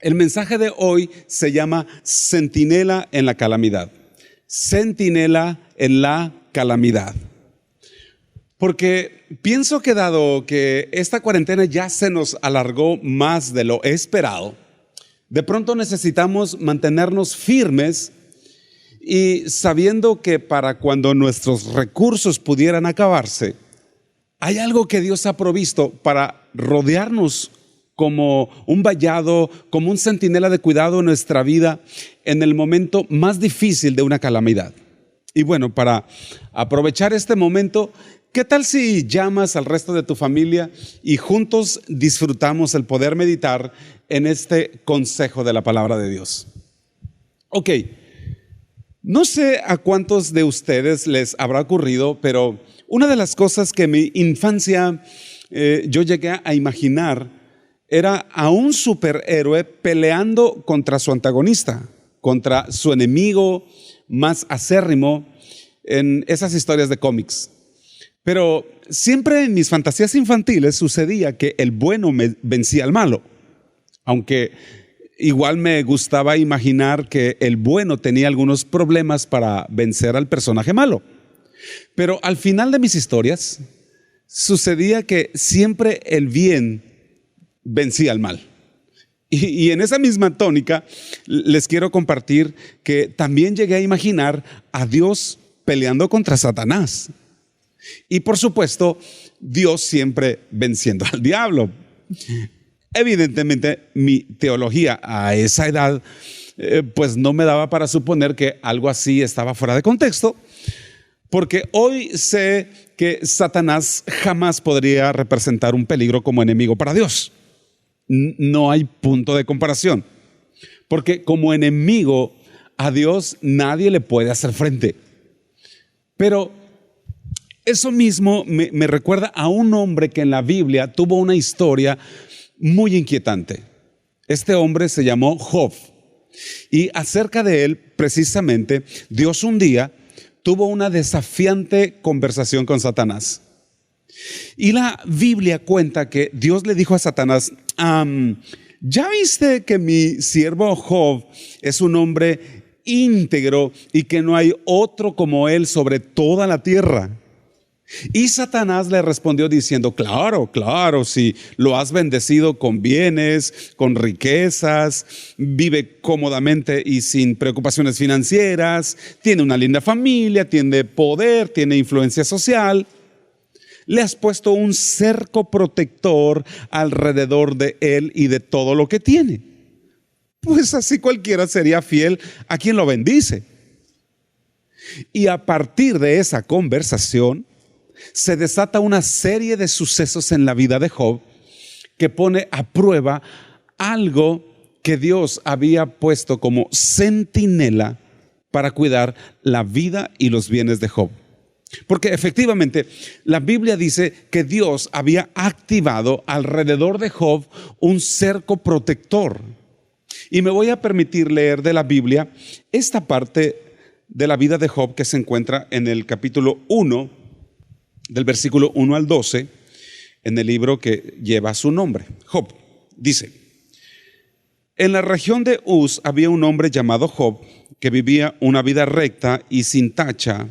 El mensaje de hoy se llama Centinela en la calamidad. Centinela en la calamidad. Porque pienso que dado que esta cuarentena ya se nos alargó más de lo esperado, de pronto necesitamos mantenernos firmes y sabiendo que para cuando nuestros recursos pudieran acabarse, hay algo que Dios ha provisto para rodearnos como un vallado, como un centinela de cuidado en nuestra vida en el momento más difícil de una calamidad. Y bueno, para aprovechar este momento, ¿qué tal si llamas al resto de tu familia y juntos disfrutamos el poder meditar en este consejo de la palabra de Dios? Ok, no sé a cuántos de ustedes les habrá ocurrido, pero una de las cosas que en mi infancia yo llegué a imaginar era a un superhéroe peleando contra su antagonista, contra su enemigo más acérrimo en esas historias de cómics. Pero siempre en mis fantasías infantiles sucedía que el bueno vencía al malo, aunque igual me gustaba imaginar que el bueno tenía algunos problemas para vencer al personaje malo. Pero al final de mis historias sucedía que siempre el bien vencía al mal. Y en esa misma tónica les quiero compartir que también llegué a imaginar a Dios peleando contra Satanás. Y por supuesto, Dios siempre venciendo al diablo. Evidentemente, mi teología a esa edad pues no me daba para suponer que algo así estaba fuera de contexto, porque hoy sé que Satanás jamás podría representar un peligro como enemigo para Dios. No hay punto de comparación, porque como enemigo a Dios nadie le puede hacer frente. Pero eso mismo me recuerda a un hombre que en la Biblia tuvo una historia muy inquietante. Este hombre se llamó Job, y acerca de él precisamente Dios un día tuvo una desafiante conversación con Satanás. Y la Biblia cuenta que Dios le dijo a Satanás: ¿ya viste que mi siervo Job es un hombre íntegro y que no hay otro como él sobre toda la tierra? Y Satanás le respondió diciendo: claro, si lo has bendecido con bienes, con riquezas, vive cómodamente y sin preocupaciones financieras, tiene una linda familia, tiene poder, tiene influencia social. Le has puesto un cerco protector alrededor de él y de todo lo que tiene. Pues así cualquiera sería fiel a quien lo bendice. Y a partir de esa conversación se desata una serie de sucesos en la vida de Job que pone a prueba algo que Dios había puesto como centinela para cuidar la vida y los bienes de Job. Porque efectivamente la Biblia dice que Dios había activado alrededor de Job un cerco protector. Y me voy a permitir leer de la Biblia esta parte de la vida de Job que se encuentra en el capítulo 1, del versículo 1 al 12, en el libro que lleva su nombre. Job dice: en la región de Uz había un hombre llamado Job que vivía una vida recta y sin tacha,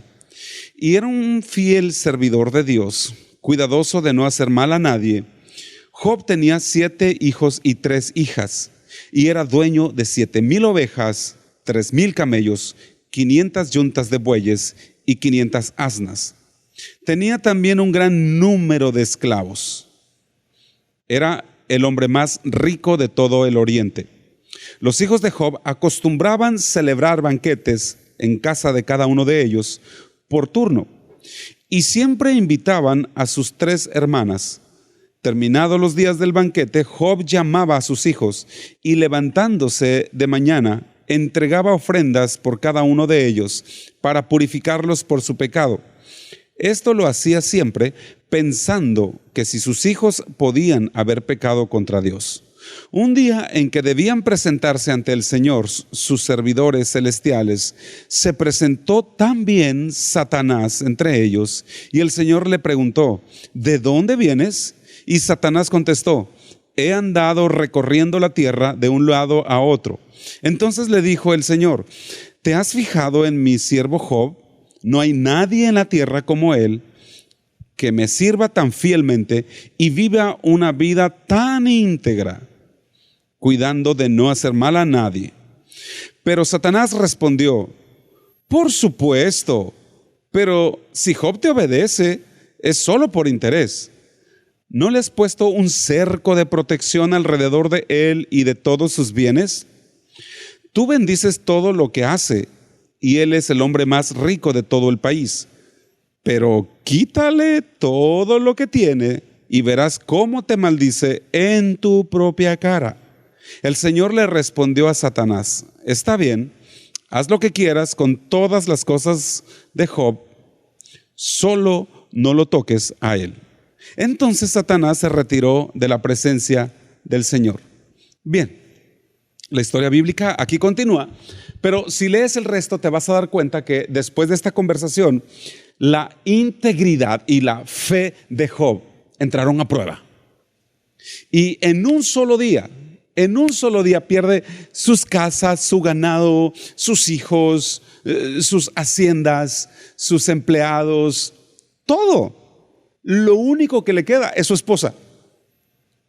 y era un fiel servidor de Dios, cuidadoso de no hacer mal a nadie. Job tenía 7 hijos y 3 hijas, y era dueño de 7,000 ovejas, 3,000 camellos, 500 yuntas de bueyes y 500 asnas. Tenía también un gran número de esclavos. Era el hombre más rico de todo el oriente. Los hijos de Job acostumbraban celebrar banquetes en casa de cada uno de ellos por turno, y siempre invitaban a sus 3 hermanas. Terminados los días del banquete, Job llamaba a sus hijos y, levantándose de mañana, entregaba ofrendas por cada uno de ellos para purificarlos por su pecado. Esto lo hacía siempre pensando que si sus hijos podían haber pecado contra Dios. Un día en que debían presentarse ante el Señor sus servidores celestiales, se presentó también Satanás entre ellos, y el Señor le preguntó: ¿de dónde vienes? Y Satanás contestó: he andado recorriendo la tierra de un lado a otro. Entonces le dijo el Señor: ¿te has fijado en mi siervo Job? No hay nadie en la tierra como él, que me sirva tan fielmente y viva una vida tan íntegra, cuidando de no hacer mal a nadie. Pero Satanás respondió: por supuesto, pero si Job te obedece, es solo por interés. ¿No le has puesto un cerco de protección alrededor de él y de todos sus bienes? Tú bendices todo lo que hace, y él es el hombre más rico de todo el país. Pero quítale todo lo que tiene y verás cómo te maldice en tu propia cara. El Señor le respondió a Satanás: está bien, haz lo que quieras con todas las cosas de Job, solo no lo toques a él. Entonces Satanás se retiró de la presencia del Señor. Bien, la historia bíblica aquí continúa, pero si lees el resto te vas a dar cuenta que después de esta conversación, la integridad y la fe de Job entraron a prueba. Y en un solo día pierde sus casas, su ganado, sus hijos, sus haciendas, sus empleados, todo. Lo único que le queda es su esposa.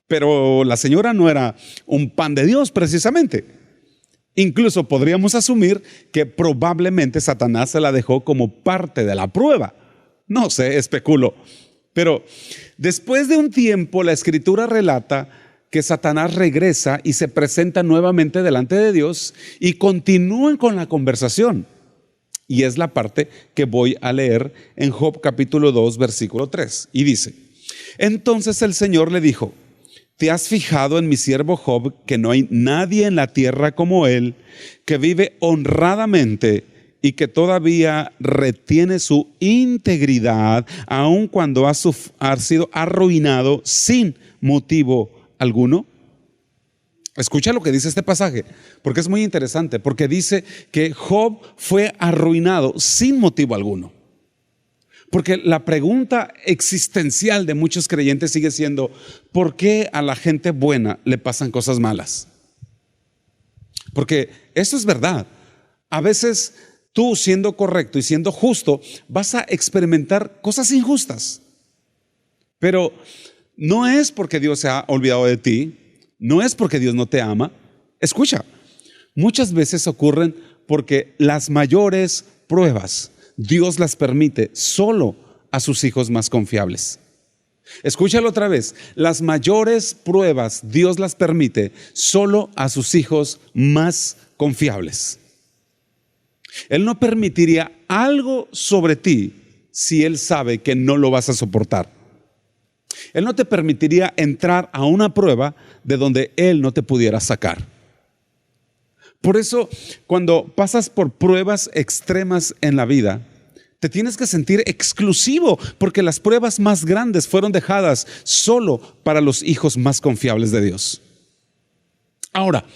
Pero la señora no era un pan de Dios precisamente. Incluso podríamos asumir que probablemente Satanás se la dejó como parte de la prueba. No sé, especulo. Pero después de un tiempo, la Escritura relata que Satanás regresa y se presenta nuevamente delante de Dios y continúan con la conversación. Y es la parte que voy a leer en Job capítulo 2, versículo 3. Y dice: entonces el Señor le dijo: ¿te has fijado en mi siervo Job, que no hay nadie en la tierra como él, que vive honradamente y que todavía retiene su integridad, aun cuando ha sido arruinado sin motivo alguno? Escucha lo que dice este pasaje, porque es muy interesante, porque dice que Job fue arruinado sin motivo alguno. Porque la pregunta existencial de muchos creyentes sigue siendo: ¿por qué a la gente buena le pasan cosas malas? Porque eso es verdad. A veces tú, siendo correcto y siendo justo, vas a experimentar cosas injustas. Pero no es porque Dios se ha olvidado de ti, no es porque Dios no te ama. Escucha, muchas veces ocurren porque las mayores pruebas Dios las permite solo a sus hijos más confiables. Escúchalo otra vez: las mayores pruebas Dios las permite solo a sus hijos más confiables. Él no permitiría algo sobre ti si Él sabe que no lo vas a soportar. Él no te permitiría entrar a una prueba de donde Él no te pudiera sacar. Por eso, cuando pasas por pruebas extremas en la vida, te tienes que sentir exclusivo, porque las pruebas más grandes fueron dejadas solo para los hijos más confiables de Dios. Ahora,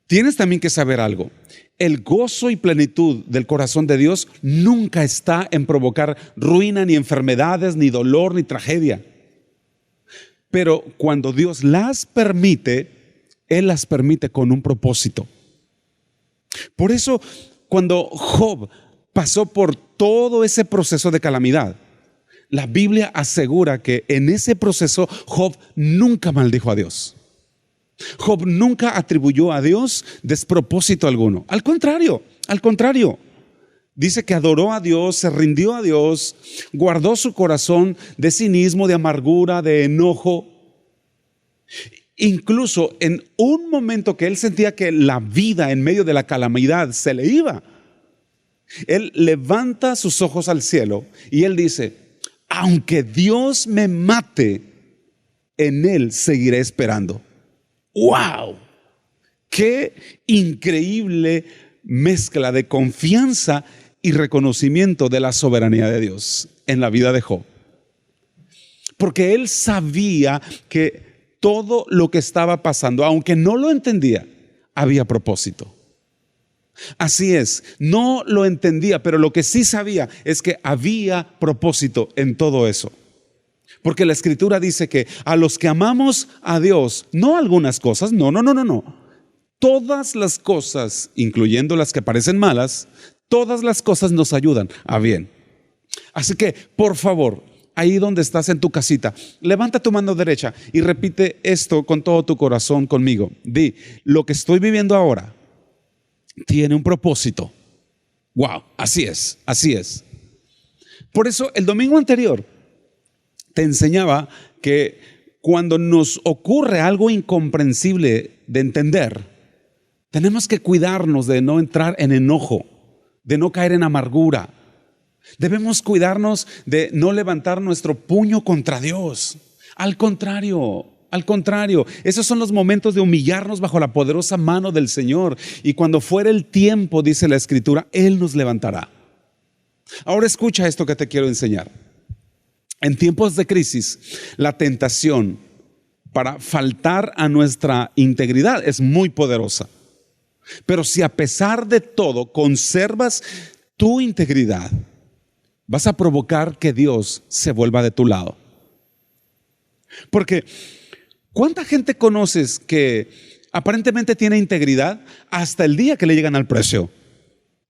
tienes también que saber algo: el gozo y plenitud del corazón de Dios nunca está en provocar ruina, ni enfermedades, ni dolor, ni tragedia. Pero cuando Dios las permite, Él las permite con un propósito. Por eso, cuando Job pasó por todo ese proceso de calamidad, la Biblia asegura que en ese proceso Job nunca maldijo a Dios. Job nunca atribuyó a Dios despropósito alguno. Al contrario. Dice que adoró a Dios, se rindió a Dios, guardó su corazón de cinismo, de amargura, de enojo. Incluso en un momento que él sentía que la vida en medio de la calamidad se le iba, él levanta sus ojos al cielo y él dice: aunque Dios me mate, en Él seguiré esperando. ¡Wow! ¡Qué increíble mezcla de confianza y reconocimiento de la soberanía de Dios en la vida de Job! Porque él sabía que todo lo que estaba pasando, aunque no lo entendía, había propósito. Así es, no lo entendía, pero lo que sí sabía es que había propósito en todo eso. Porque la Escritura dice que a los que amamos a Dios, no algunas cosas, no. Todas las cosas, incluyendo las que parecen malas, todas las cosas nos ayudan a bien. Así que, por favor, ahí donde estás en tu casita, levanta tu mano derecha y repite esto con todo tu corazón conmigo. Di, lo que estoy viviendo ahora tiene un propósito. Wow, así es, así es. Por eso el domingo anterior te enseñaba que cuando nos ocurre algo incomprensible de entender, tenemos que cuidarnos de no entrar en enojo, de no caer en amargura. Debemos cuidarnos de no levantar nuestro puño contra Dios. Al contrario, esos son los momentos de humillarnos bajo la poderosa mano del Señor. Y cuando fuere el tiempo, dice la Escritura, Él nos levantará. Ahora escucha esto que te quiero enseñar. En tiempos de crisis, la tentación para faltar a nuestra integridad es muy poderosa. Pero si a pesar de todo conservas tu integridad, vas a provocar que Dios se vuelva de tu lado. Porque ¿cuánta gente conoces que aparentemente tiene integridad hasta el día que le llegan al precio?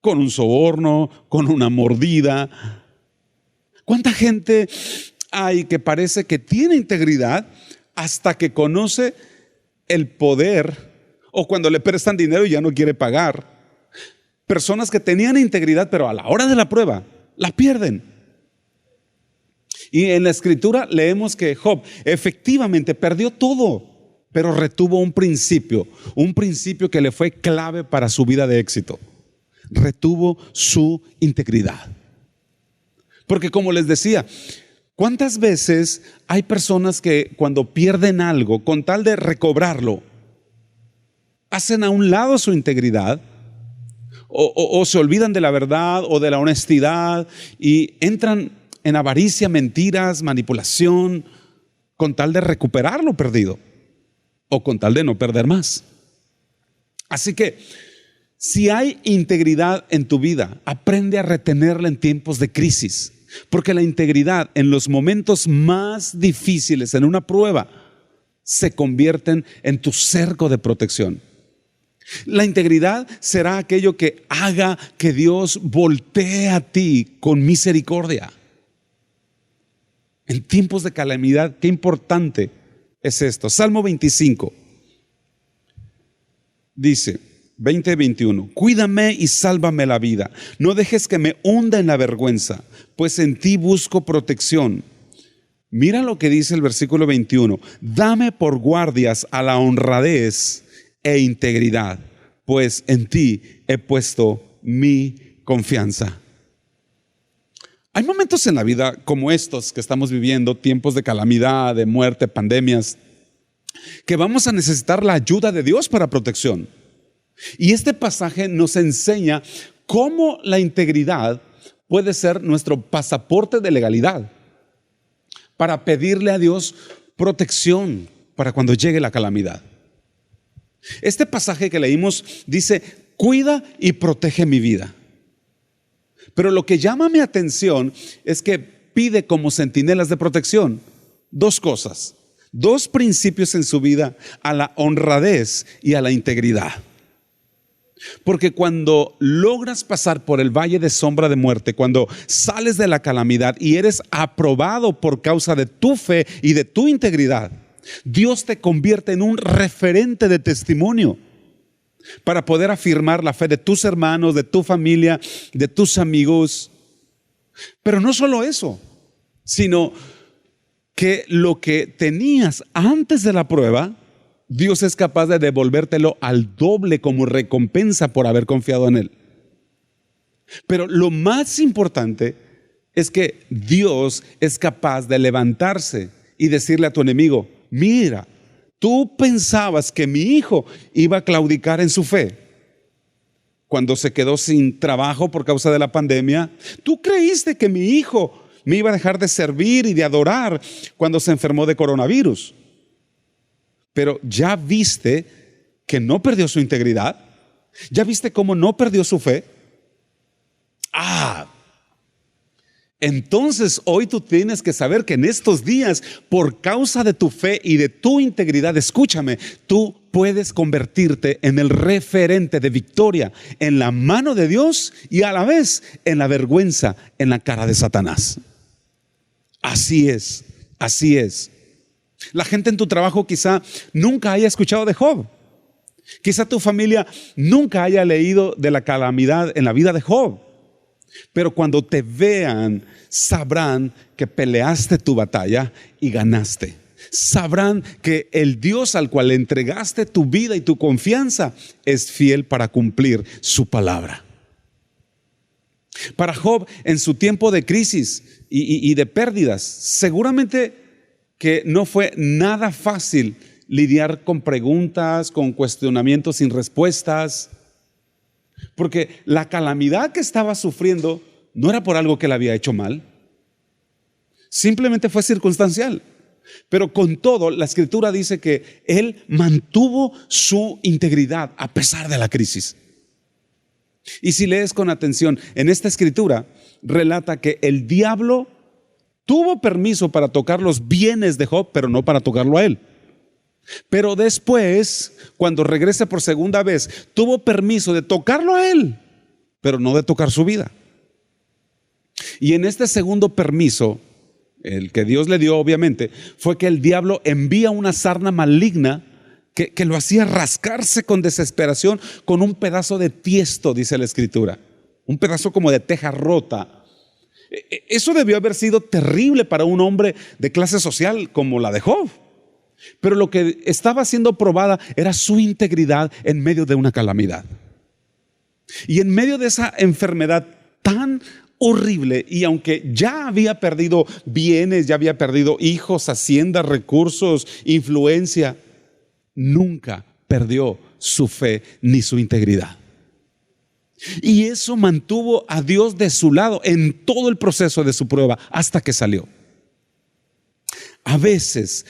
Con un soborno, con una mordida. ¿Cuánta gente hay que parece que tiene integridad hasta que conoce el poder o cuando le prestan dinero y ya no quiere pagar? Personas que tenían integridad, pero a la hora de la prueba la pierden. Y en la Escritura leemos que Job efectivamente perdió todo, pero retuvo un principio que le fue clave para su vida de éxito. Retuvo su integridad. Porque como les decía, ¿cuántas veces hay personas que cuando pierden algo, con tal de recobrarlo, hacen a un lado su integridad o se olvidan de la verdad o de la honestidad y entran en avaricia, mentiras, manipulación, con tal de recuperar lo perdido o con tal de no perder más? Así que si hay integridad en tu vida, aprende a retenerla en tiempos de crisis, porque la integridad en los momentos más difíciles, en una prueba, se convierten en tu cerco de protección. La integridad será aquello que haga que Dios voltee a ti con misericordia. En tiempos de calamidad, qué importante es esto. Salmo 25 dice, 20-21, cuídame y sálvame la vida. No dejes que me hunda en la vergüenza, pues en ti busco protección. Mira lo que dice el versículo 21. Dame por guardias a la honradez e integridad, pues en ti he puesto mi confianza. Hay momentos en la vida como estos que estamos viviendo, tiempos de calamidad, de muerte, pandemias, que vamos a necesitar la ayuda de Dios para protección. Y este pasaje nos enseña cómo la integridad puede ser nuestro pasaporte de legalidad para pedirle a Dios protección para cuando llegue la calamidad. Este pasaje que leímos dice, cuida y protege mi vida. Pero lo que llama mi atención es que pide como centinelas de protección dos cosas, dos principios en su vida: a la honradez y a la integridad. Porque cuando logras pasar por el valle de sombra de muerte, cuando sales de la calamidad y eres aprobado por causa de tu fe y de tu integridad, Dios te convierte en un referente de testimonio para poder afirmar la fe de tus hermanos, de tu familia, de tus amigos. Pero no solo eso, sino que lo que tenías antes de la prueba, Dios es capaz de devolvértelo al doble como recompensa por haber confiado en Él. Pero lo más importante es que Dios es capaz de levantarse y decirle a tu enemigo: mira, tú pensabas que mi hijo iba a claudicar en su fe cuando se quedó sin trabajo por causa de la pandemia. Tú creíste que mi hijo me iba a dejar de servir y de adorar cuando se enfermó de coronavirus. Pero ya viste que no perdió su integridad. Ya viste cómo no perdió su fe. Entonces hoy tú tienes que saber que en estos días, por causa de tu fe y de tu integridad, escúchame, tú puedes convertirte en el referente de victoria en la mano de Dios y a la vez en la vergüenza en la cara de Satanás. Así es, así es. La gente en tu trabajo quizá nunca haya escuchado de Job. Quizá tu familia nunca haya leído de la calamidad en la vida de Job. Pero cuando te vean, sabrán que peleaste tu batalla y ganaste. Sabrán que el Dios al cual le entregaste tu vida y tu confianza es fiel para cumplir su palabra. Para Job, en su tiempo de crisis y de pérdidas, seguramente que no fue nada fácil lidiar con preguntas, con cuestionamientos sin respuestas. Porque la calamidad que estaba sufriendo no era por algo que le había hecho mal. Simplemente fue circunstancial. Pero con todo, la Escritura dice que él mantuvo su integridad a pesar de la crisis. Y si lees con atención, en esta Escritura relata que el diablo tuvo permiso para tocar los bienes de Job, pero no para tocarlo a él. Pero después, cuando regrese por segunda vez, tuvo permiso de tocarlo a él, pero no de tocar su vida. Y en este segundo permiso, el que Dios le dio obviamente, fue que el diablo envía una sarna maligna que lo hacía rascarse con desesperación con un pedazo de tiesto, dice la Escritura. Un pedazo como de teja rota. Eso debió haber sido terrible para un hombre de clase social como la de Job. Pero lo que estaba siendo probada era su integridad en medio de una calamidad. Y en medio de esa enfermedad tan horrible, y aunque ya había perdido bienes, ya había perdido hijos, haciendas, recursos, influencia, nunca perdió su fe ni su integridad. Y eso mantuvo a Dios de su lado en todo el proceso de su prueba hasta que salió. A veces,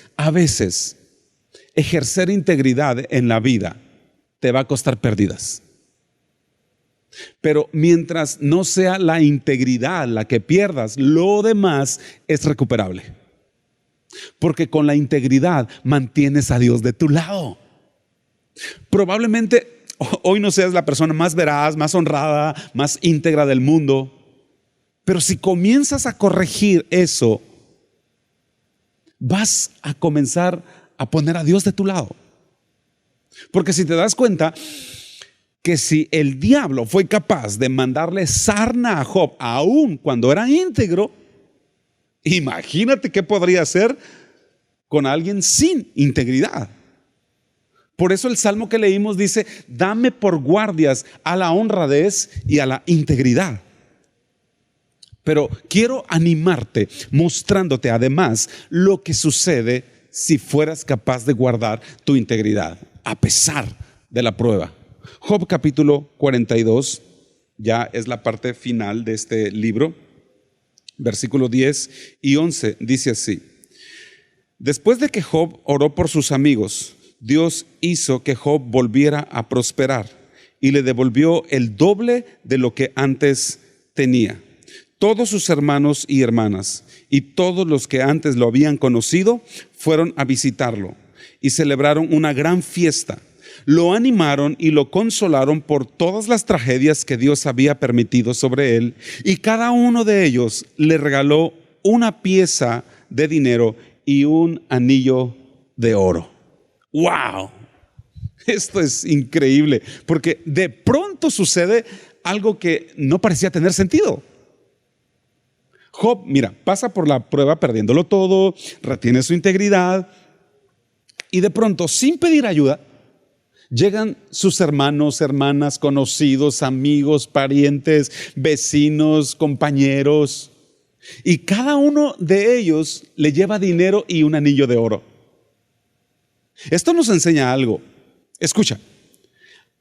ejercer integridad en la vida te va a costar pérdidas. Pero mientras no sea la integridad la que pierdas, lo demás es recuperable. Porque con la integridad mantienes a Dios de tu lado. Probablemente hoy no seas la persona más veraz, más honrada, más íntegra del mundo. Pero si comienzas a corregir eso, vas a comenzar a poner a Dios de tu lado. Porque si te das cuenta que si el diablo fue capaz de mandarle sarna a Job aún cuando era íntegro, imagínate qué podría hacer con alguien sin integridad. Por eso el salmo que leímos dice: dame por guardias a la honradez y a la integridad. Pero quiero animarte mostrándote además lo que sucede si fueras capaz de guardar tu integridad a pesar de la prueba. Job capítulo 42, ya es la parte final de este libro, versículos 10 y 11, dice así: después de que Job oró por sus amigos, Dios hizo que Job volviera a prosperar y le devolvió el doble de lo que antes tenía. Todos sus hermanos y hermanas y todos los que antes lo habían conocido fueron a visitarlo y celebraron una gran fiesta. Lo animaron y lo consolaron por todas las tragedias que Dios había permitido sobre él, y cada uno de ellos le regaló una pieza de dinero y un anillo de oro. ¡Wow! Esto es increíble, porque de pronto sucede algo que no parecía tener sentido. Job, mira, pasa por la prueba perdiéndolo todo, retiene su integridad, y de pronto, sin pedir ayuda, llegan sus hermanos, hermanas, conocidos, amigos, parientes, vecinos, compañeros, y cada uno de ellos le lleva dinero y un anillo de oro. Esto nos enseña algo. Escucha,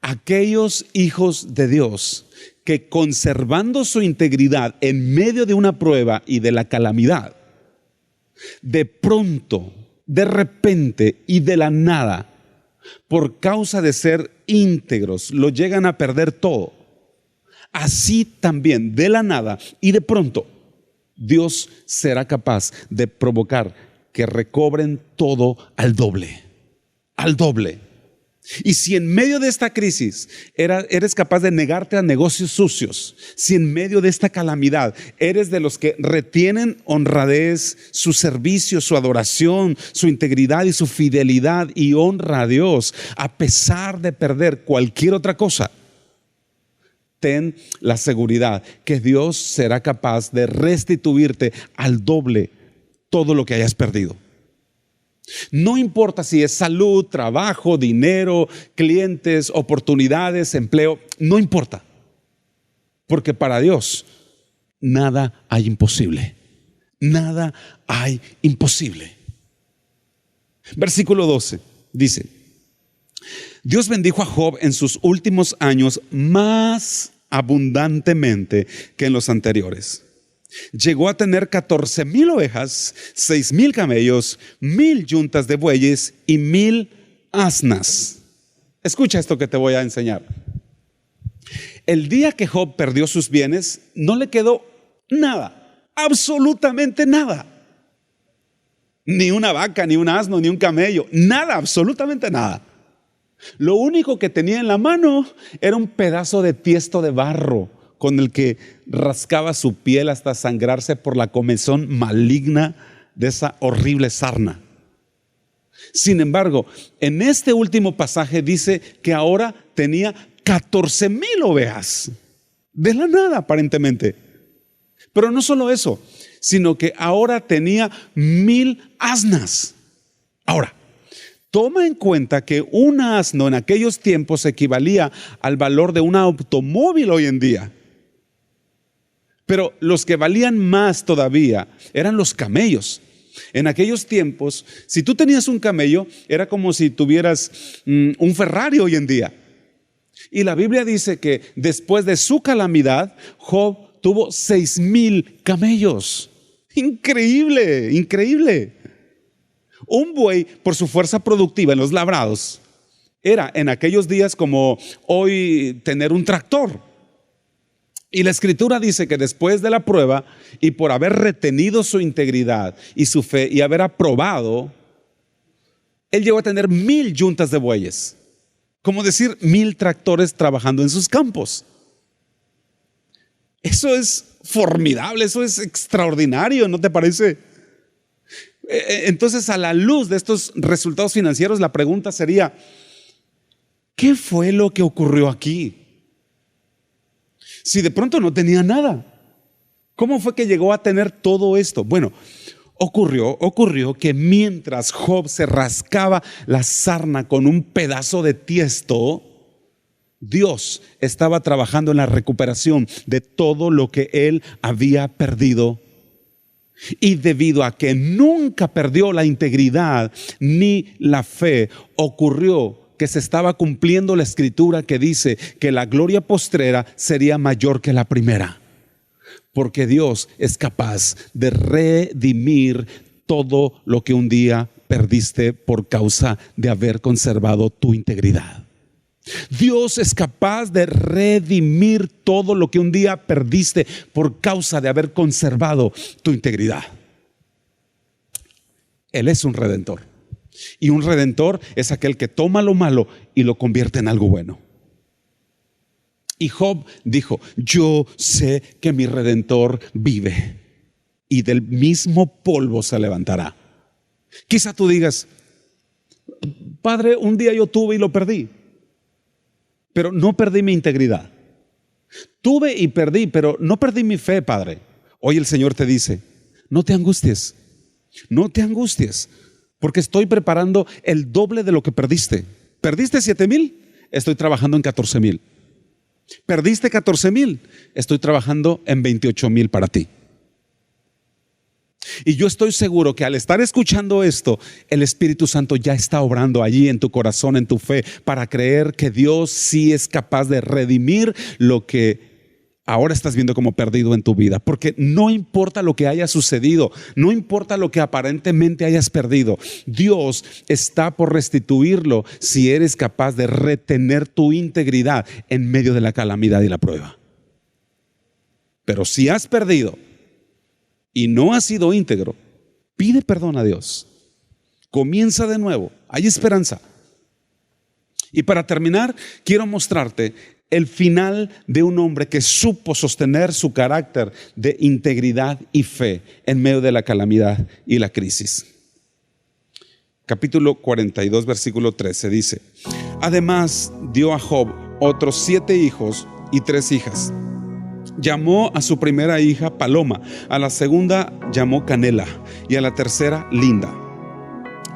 aquellos hijos de Dios que, conservando su integridad en medio de una prueba y de la calamidad, de pronto, de repente y de la nada, por causa de ser íntegros, lo llegan a perder todo. Así también, de la nada y de pronto, Dios será capaz de provocar que recobren todo al doble. Al doble. Y si en medio de esta crisis eres capaz de negarte a negocios sucios, si en medio de esta calamidad eres de los que retienen honradez, su servicio, su adoración, su integridad y su fidelidad y honra a Dios, a pesar de perder cualquier otra cosa, ten la seguridad que Dios será capaz de restituirte al doble todo lo que hayas perdido. No importa si es salud, trabajo, dinero, clientes, oportunidades, empleo, no importa. Porque para Dios nada hay imposible. Nada hay imposible. Versículo 12 dice: Dios bendijo a Job en sus últimos años más abundantemente que en los anteriores. Llegó a tener 14,000 ovejas, 6,000 camellos, 1,000 yuntas de bueyes y 1,000 asnas. Escucha esto que te voy a enseñar. El día que Job perdió sus bienes, no le quedó nada, absolutamente nada. Ni una vaca, ni un asno, ni un camello, nada, absolutamente nada. Lo único que tenía en la mano era un pedazo de tiesto de barro con el que rascaba su piel hasta sangrarse por la comezón maligna de esa horrible sarna. Sin embargo, en este último pasaje dice que ahora tenía 14,000 ovejas. De la nada, aparentemente. Pero no solo eso, sino que ahora tenía 1,000 asnas. Ahora, toma en cuenta que un asno en aquellos tiempos equivalía al valor de un automóvil hoy en día. Pero los que valían más todavía eran los camellos. En aquellos tiempos, si tú tenías un camello, era como si tuvieras un Ferrari hoy en día. Y la Biblia dice que después de su calamidad, Job tuvo 6,000 camellos. Increíble, increíble. Un buey, por su fuerza productiva en los labrados, era en aquellos días como hoy tener un tractor. Y la Escritura dice que después de la prueba y por haber retenido su integridad y su fe y haber aprobado, él llegó a tener 1,000 yuntas de bueyes. Como decir 1,000 tractores trabajando en sus campos. Eso es formidable, eso es extraordinario, ¿no te parece? Entonces, a la luz de estos resultados financieros, la pregunta sería: ¿qué fue lo que ocurrió aquí? Si de pronto no tenía nada, ¿cómo fue que llegó a tener todo esto? Bueno, ocurrió que mientras Job se rascaba la sarna con un pedazo de tiesto, Dios estaba trabajando en la recuperación de todo lo que él había perdido. Y debido a que nunca perdió la integridad ni la fe, ocurrió que se estaba cumpliendo la Escritura que dice que la gloria postrera sería mayor que la primera. Porque Dios es capaz de redimir todo lo que un día perdiste por causa de haber conservado tu integridad. Dios es capaz de redimir todo lo que un día perdiste por causa de haber conservado tu integridad. Él es un redentor. Y un redentor es aquel que toma lo malo y lo convierte en algo bueno. Y Job dijo: yo sé que mi redentor vive y del mismo polvo se levantará. Quizá tú digas: Padre, un día yo tuve y lo perdí, pero no perdí mi integridad. Tuve y perdí, pero no perdí mi fe, Padre. Hoy el Señor te dice: no te angusties, no te angusties, porque estoy preparando el doble de lo que perdiste. ¿Perdiste 7,000? Estoy trabajando en 14,000. ¿Perdiste 14,000? Estoy trabajando en 28,000 para ti. Y yo estoy seguro que al estar escuchando esto, el Espíritu Santo ya está obrando allí en tu corazón, en tu fe, para creer que Dios sí es capaz de redimir lo que ahora estás viendo como perdido en tu vida. Porque no importa lo que haya sucedido, no importa lo que aparentemente hayas perdido, Dios está por restituirlo si eres capaz de retener tu integridad en medio de la calamidad y la prueba. Pero si has perdido, y no has sido íntegro, pide perdón a Dios. Comienza de nuevo, hay esperanza. Y para terminar, quiero mostrarte el final de un hombre que supo sostener su carácter de integridad y fe en medio de la calamidad y la crisis. Capítulo 42, versículo 13 dice: además dio a Job otros 7 hijos y 3 hijas. Llamó a su primera hija Paloma, a la segunda llamó Canela y a la tercera Linda.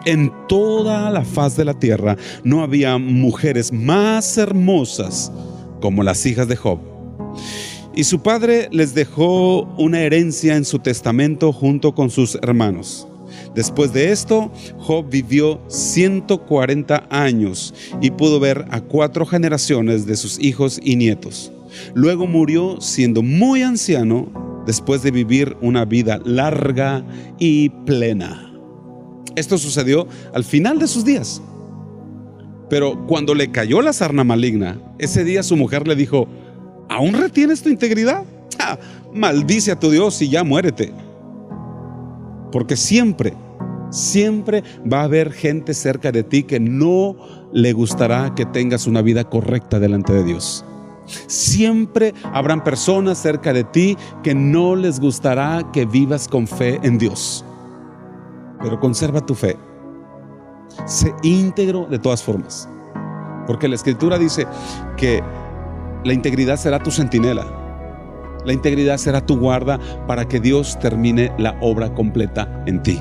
En toda la faz de la tierra no había mujeres más hermosas como las hijas de Job. Y su padre les dejó una herencia en su testamento junto con sus hermanos. Después de esto, Job vivió 140 años y pudo ver a 4 generaciones de sus hijos y nietos. Luego murió siendo muy anciano, después de vivir una vida larga y plena. Esto sucedió al final de sus días. Pero cuando le cayó la sarna maligna, ese día su mujer le dijo: ¿aún retienes tu integridad? Maldice a tu Dios y ya muérete. Porque siempre va a haber gente cerca de ti que no le gustará que tengas una vida correcta delante de Dios. Siempre habrán personas cerca de ti que no les gustará que vivas con fe en Dios. Pero conserva tu fe. Sé íntegro de todas formas. Porque la Escritura dice que la integridad será tu centinela. La integridad será tu guarda para que Dios termine la obra completa en ti.